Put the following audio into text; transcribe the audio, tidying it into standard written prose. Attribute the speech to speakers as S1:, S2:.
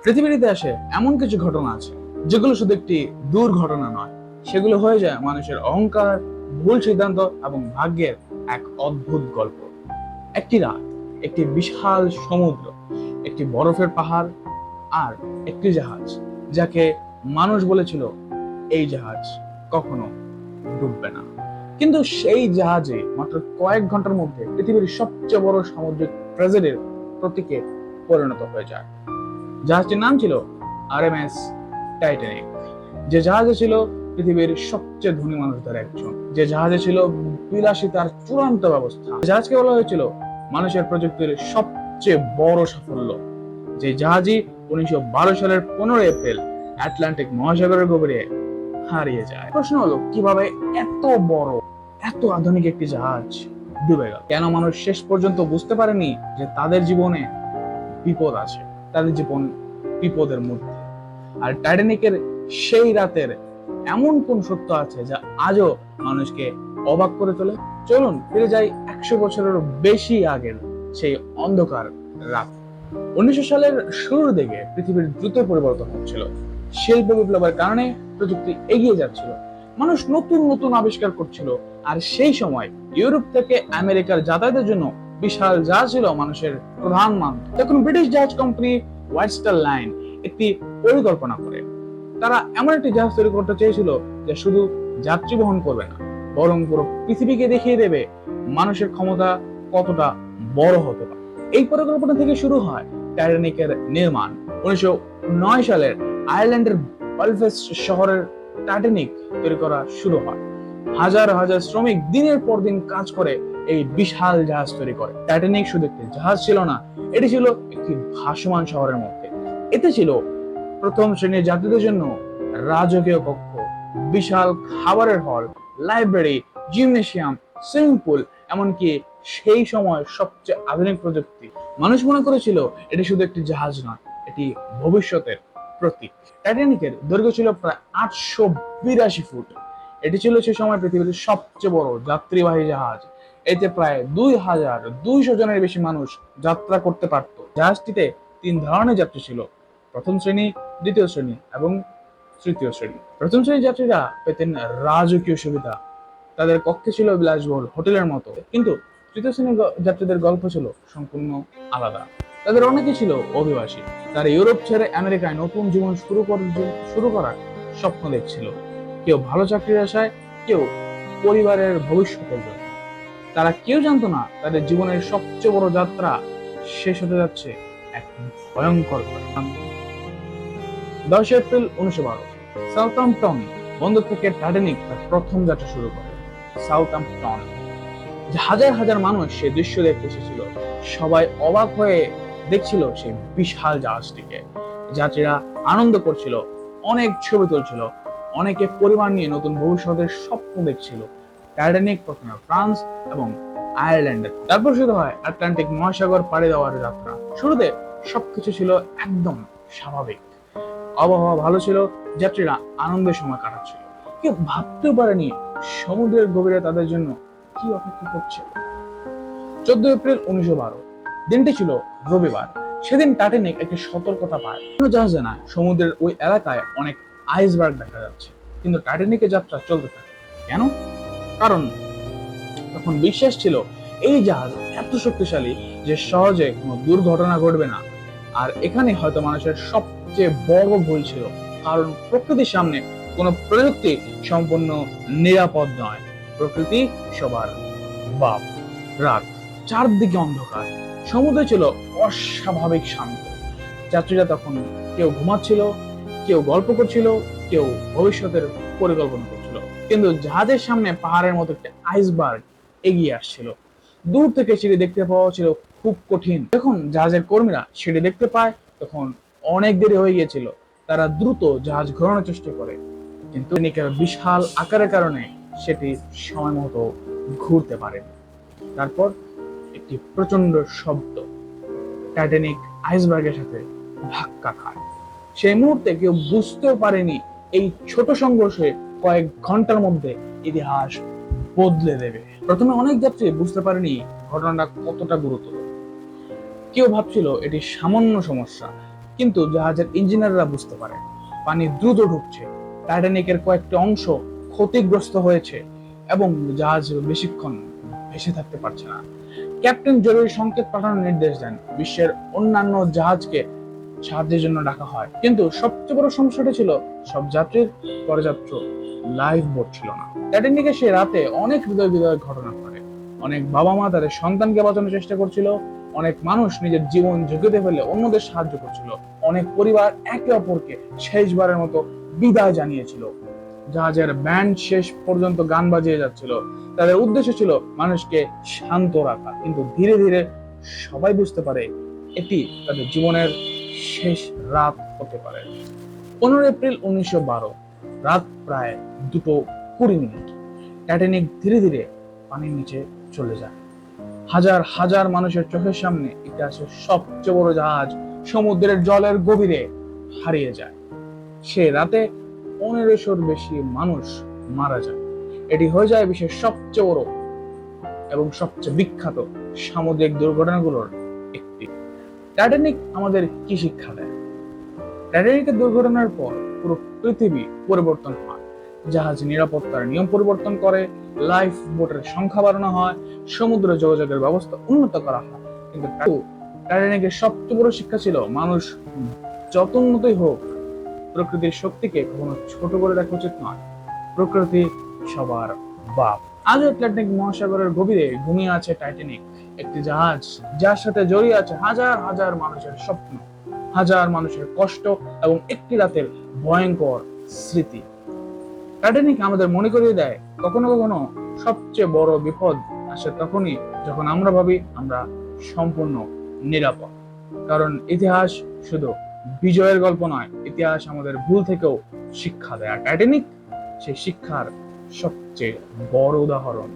S1: পৃথিবীর ইতিহাসে এমন কিছু ঘটনা আছে যেগুলো শুধু একটি দুর্ঘটনা নয়, সেগুলো হয়ে যায় মানুষের অহংকার, ভুল সিদ্ধান্ত এবং ভাগ্যের এক অদ্ভুত গল্প। একটি রাত, একটি বিশাল সমুদ্র, একটি বরফের পাহাড় আর একটি জাহাজ যাকে মানুষ বলেছিল এই জাহাজ কখনো ডুববে না। কিন্তু সেই জাহাজে মাত্র কয়েক ঘন্টার মধ্যে পৃথিবীর সবচেয়ে বড় সামুদ্রিক ট্র্যাজেডির প্রতীকে পরিণত হয়ে যায়। জাহাজটির নাম ছিল আরএমএস টাইটানিক। যে জাহাজে ছিল পৃথিবীর সবচেয়ে ধনী মানুষদের একজন, যে জাহাজে ছিল বিলাসিতার চূড়ান্ত ব্যবস্থা, জাহাজকে বলা হয়েছিল মানুষের প্রযুক্তির সবচেয়ে বড় সাফল্য, যে জাহাজই 1912 সালের 15 এপ্রিল আটলান্টিক মহাসাগরের গভীরে হারিয়ে যায়। প্রশ্ন হলো, কিভাবে এত বড়, এত আধুনিক একটি জাহাজ ডুবে গেল? কেন মানুষ শেষ পর্যন্ত বুঝতে পারেনি যে তাদের জীবনে বিপদ আছে, তাদের জীবন বিপদের মধ্যে? আর টাইটানিকের সেই রাতের এমন কোন সত্য আছে যা আজও মানুষকে অবাক করে তোলে? চলুন ফিরে যাই 100 বছরের বেশি আগের সেই অন্ধকার রাত। 1900 সালের শুরুর দিকে পৃথিবীর দ্রুত পরিবর্তন হচ্ছিল। শিল্প বিপ্লবের কারণে প্রযুক্তি এগিয়ে যাচ্ছিল, মানুষ নতুন নতুন আবিষ্কার করছিল। আর সেই সময় ইউরোপ থেকে আমেরিকার যাতায়াতের জন্য বিশাল জাহাজ ছিল মানুষের প্রধান মাধ্যম। তখন ব্রিটিশ জাহাজ কোম্পানি হোয়াইট স্টার লাইন একটি পরিকল্পনা করে। তারা এমন একটি জাহাজ তৈরি করতে চেয়েছিল যা শুধু যাত্রী বহন করবে না, বরং পুরো পৃথিবীকে দেখিয়ে দেবে মানুষের ক্ষমতা কতটা বড় হতে পারে। এই পরিকল্পনা থেকে শুরু হয় টাইটানিকের নির্মাণ। 1909 সালের আয়ারল্যান্ডের বেলফাস্ট শহরের টাইটানিক তৈরি করা শুরু হয়। হাজার হাজার শ্রমিক দিনের পর দিন কাজ করে এই বিশাল জাহাজ তৈরি করে। টাইটানিক শুধু একটি জাহাজ ছিল না, এটি ছিল একটি ভাসমান শহরের মধ্যে। এতে ছিল প্রথম শ্রেণীর যাত্রীদের জন্য রাজকীয় কক্ষ, বিশাল খাবারের হল, লাইব্রেরি, জিমনেশিয়াম, সুইমিং পুল, এমনকি সেই সময় সবচেয়ে আধুনিক প্রযুক্তি। মানুষ মনে করেছিল এটি শুধু একটি জাহাজ নয়, এটি ভবিষ্যতের প্রতীক। টাইটানিকের দৈর্ঘ্য ছিল প্রায় 882 ফুট। এটি ছিল সে সময় পৃথিবীর সবচেয়ে বড় যাত্রীবাহী জাহাজ। এতে প্রায় 2200 জনের বেশি মানুষ যাত্রা করতে পারত। জাহাজটিতে 3 ধরনের যাত্রী ছিল: প্রথম শ্রেণী, দ্বিতীয় শ্রেণী এবং তৃতীয় শ্রেণী। প্রথম শ্রেণীর যাত্রীরা পেতেন রাজকীয় সুবিধা, তাদের কক্ষে ছিল বিলাসবহুল হোটেলের মতো। কিন্তু তৃতীয় শ্রেণীর যাত্রীদের গল্প ছিল সম্পূর্ণ আলাদা। তাদের অনেকে ছিল অভিবাসী, তারা ইউরোপ ছেড়ে আমেরিকায় নতুন জীবন শুরু করার স্বপ্ন দেখছিল। কেউ ভালো চাকরির আশায়, কেউ পরিবারের ভবিষ্যতের জন্য। তারা কেউ জানতো না তাদের জীবনের সবচেয়ে বড় যাত্রা শেষ হতে যাচ্ছে এক ভয়ঙ্কর ঘটনা। 10 এপ্রিল 1912 সাউথাম্পটন বন্দর থেকে টাইটানিক তার প্রথম যাত্রা শুরু করে। সাউথাম্পটন, হাজার হাজার মানুষ সেই দৃশ্য দেখতে এসেছিল। সবাই অবাক হয়ে দেখছিল সেই বিশাল জাহাজটিকে। যাত্রীরা আনন্দ করছিল, অনেক ছবি তুলছিল, অনেকে পরিবার নিয়ে নতুন ভবিষ্যতের স্বপ্ন দেখছিল। টাইটানিক প্রথমে ফ্রান্স এবং আয়ারল্যান্ডে, তারপর শুরু হয় আটলান্টিক মহাসাগর পাড়ি দেওয়ার যাত্রা। শুরুতে সবকিছু ছিল একদম স্বাভাবিক, আবহাওয়া ভালো ছিল, যাত্রীরা আনন্দের সময় কাটাচ্ছিল। কেউ ভাবতেও পারেনি সমুদ্রের গভীরে তাদের জন্য কি অপেক্ষা করছে। 14 এপ্রিল 1912 দিনটি ছিল রবিবার। সেদিন টাইটানিক একটি সতর্কতা পায়। কোনো জাহাজ জানায় সমুদ্রের ওই এলাকায় অনেক আইসবার্গ দেখা যাচ্ছে। কিন্তু টাইটানিকের যাত্রা চলতে থাকে। কেন? কারণ তখন বিশ্বাস ছিল এই জাহাজ এত শক্তিশালী যে সহজে কোনো দুর্ঘটনা ঘটবে না। আর এখানে হয়তো মানুষের সবচেয়ে বড় ভুল ছিল, কারণ প্রকৃতির সামনে কোনো প্রযুক্তি সম্পূর্ণ নিরাপদ নয়। প্রকৃতি সবার বাপ। রাত, চারদিকে অন্ধকার, সমুদ্র ছিল অস্বাভাবিক শান্ত। যাত্রীরা তখন কেউ ঘুমাচ্ছিল, কেউ গল্প করছিল, কেউ ভবিষ্যতের পরিকল্পনা করছিল। কিন্তু জাহাজের সামনে পাহাড়ের মতো একটা আইসবার্গ এগিয়ে আসছিল। দূর থেকে সেটি দেখতে পাওয়া ছিল খুব কঠিন। যখন জাহাজের কর্মীরা সেটি দেখতে পায় তখন অনেক দেরি হয়ে গিয়েছিল। তারা দ্রুত জাহাজ ঘোরানোর চেষ্টা করে, কিন্তু টাইটানিকের বিশাল আকারের কারণে সেটি সময় মতো ঘুরতে পারে। তারপর একটি প্রচন্ড শব্দ, টাইটানিক আইসবার্গের সাথে ধাক্কা খায়। সেই মুহূর্তে কেউ বুঝতেও পারেনি এই ছোট সংঘর্ষে কয়েক ঘন্টার মধ্যে ইতিহাস বদলে দেবে। প্রথমে অনেক যাত্রী বুঝতে পারেনি ঘটনাটা কতটা গুরুতর। কেউ ভাবছিল এটি সামান্য সমস্যা, কিন্তু জাহাজের ইঞ্জিনিয়াররা বুঝতে পারে পানি দ্রুত ঢুকছে, টাইটানিকের কয়েকটি অংশ ক্ষতিগ্রস্ত হয়েছে এবং জাহাজ বেশিক্ষণ ভেসে থাকতে পারছে না। ক্যাপ্টেন জরুরি সংকেত পাঠানোর নির্দেশ দেন, বিশ্বের অন্যান্য জাহাজকে সাহায্যের জন্য ডাকা হয়। কিন্তু সবচেয়ে বড় সমস্যাটা ছিল সব যাত্রীর পর্যাপ্ত লাইফ বোট ছিল না। টাইটানিকে সে রাতে অনেক হৃদয় বিদারক ঘটনা ঘটে। অনেক বাবা মা তাদের সন্তানকে বাঁচানোর চেষ্টা করছিল, অনেক মানুষ নিজের জীবন ঝুঁকিতে ফেলে অন্যদের সাহায্য করছিল, অনেক পরিবার একে অপরকে শেষবারের মতো বিদায় জানিয়েছিল। জাহাজের ব্যান্ড শেষ পর্যন্ত গান বাজিয়ে যাচ্ছিল, তাদের উদ্দেশ্য ছিল মানুষকে শান্ত রাখা। কিন্তু ধীরে ধীরে সবাই বুঝতে পারে এটি তাদের জীবনের শেষ রাত হতে পারে। 15 এপ্রিল 1912 রাত প্রায় 2:20। টাইটানিক ধীরে ধীরে পানির নিচে চলে যায়। হাজার হাজার মানুষের চোখের সামনে ইতিহাসের সবচেয়ে বড় জাহাজ সমুদ্রের জলের গভীরে হারিয়ে যায়। সে রাতে 1500-র বেশি মানুষ মারা যায়। এটি হয়ে যায় বিশ্বের সবচেয়ে বড় এবং সবচেয়ে বিখ্যাত সামুদ্রিক দুর্ঘটনাগুলোর একটি। টাইটানিক আমাদের কি শিক্ষা দেয়? টাইটানিকের দুর্ঘটনার পর পুরো পৃথিবী পরিবর্তন হয়। জাহাজ নিরাপত্তার নিয়ম পরিবর্তন করে, লাইফ বোটের সংখ্যা বাড়ানো হয়, সমুদ্র যোগাযোগের ব্যবস্থা উন্নত করা হয়। কিন্তু টাইটানিকের সবচেয়ে বড় শিক্ষা ছিল মানুষ যত উন্নতই হোক, প্রকৃতির শক্তিকে কখনো ছোট করে দেখা উচিত নয়। প্রকৃতি সবার বাপ। আজ আটলান্টিক মহাসাগরের গভীরে ঘুমিয়ে আছে টাইটানিক, একটি জাহাজ যার সাথে জড়িয়ে আছে হাজার হাজার মানুষের স্বপ্ন, হাজার মানুষের কষ্ট এবং একটি রাতের ভয়ঙ্কর স্মৃতি। টাইটানিক আমাদের মনে করিয়ে দেয় কখনো কখনো সবচেয়ে বড় বিপদ আসে তখনই যখন আমরা ভাবি আমরা সম্পূর্ণ নিরাপদ। কারণ ইতিহাস শুধু বিজয়ের গল্প নয়, ইতিহাস আমাদের ভুল থেকেও শিক্ষা দেয়। আর টাইটানিক সেই শিক্ষার সবচেয়ে বড় উদাহরণ।